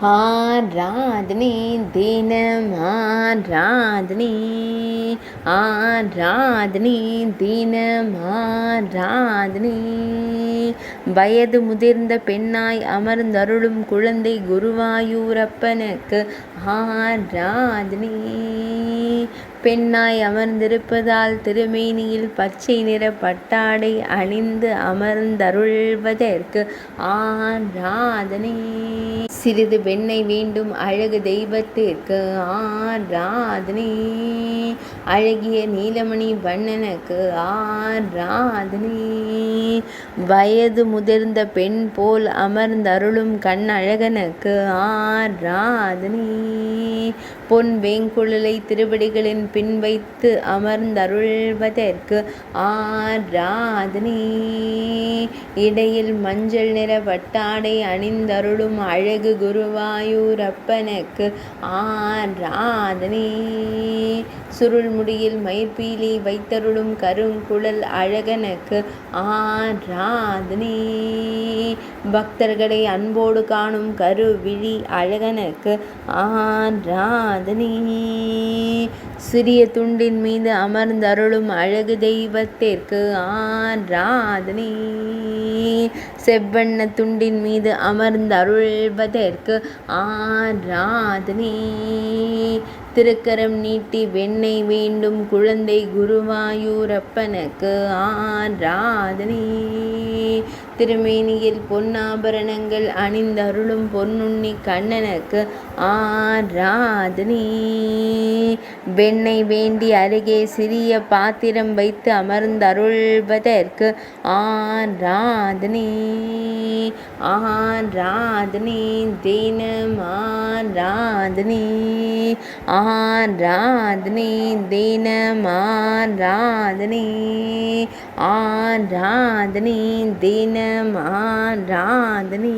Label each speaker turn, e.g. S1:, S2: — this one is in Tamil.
S1: ஆராதனை தினம் ஆராதனை ஆராதனை தினம் ஆராதனை வயது முதிர்ந்த பெண்ணாய் அமர்ந்தருளும் குழந்தை குருவாயூரப்பனுக்கு ஆராதனை. பெண்ணாய் அமர்ந்திருப்பதால் திருமேனியில் பச்சை நிற பட்டாடை அணிந்து அமர்ந்தருள்வதற்கு ஆராதனை. சிறிது வெண்ணெய் வேண்டும் அழகு தெய்வத்திற்கு ஆராதனை. அழகிய நீலமணி வண்ணனுக்கு ஆராதனை. வயது முதிர்ந்த பெண் போல் அமர்ந்தருளும் கண்ணழகனுக்கு ஆராதனை. பொன் வேங்குழலை திருவடிகளின் பின் வைத்து அமர்ந்தருள்வதற்கு ஆராதனை. இடையில் மஞ்சள் நிற வட்டாடை அணிந்தருளும் அழகு குருவாயூரப்பனுக்கு ஆராதனை. சுருள் முடியில் மயிர்பீலி வைத்தருளும் கருங்குழல் அழகனுக்கு ஆராதனை. பக்தர்களை அன்போடு காணும் கருவிழி அழகனுக்கு ஆராதனை. சிறிய துண்டின் மீது அமர்ந்தருளும் அழகு தெய்வத்திற்கு ஆராதனை. செவ்வண்ண துண்டின் மீது அமர்ந்தருள்வதற்கு ஆராதனை. திருக்கரம் நீட்டி வெண்ணெய் வேண்டும் குழந்தை குருவாயூரப்பனுக்கு ஆராதனை. திருமேனியில் பொன்னாபரணங்கள் அணிந்தருளும் பொன்னுண்ணி கண்ணனுக்கு ஆராதனை. வெண்ணெய் வேண்டி அருகே சிறிய பாத்திரம் வைத்து அமர்ந்தருள்வதற்கு ஆராதனை. ஆராதனை தினம் ஆராதனை. ஆராதனை தினம் ஆராதனை. ஆராதனை தினம் ஆராதனை.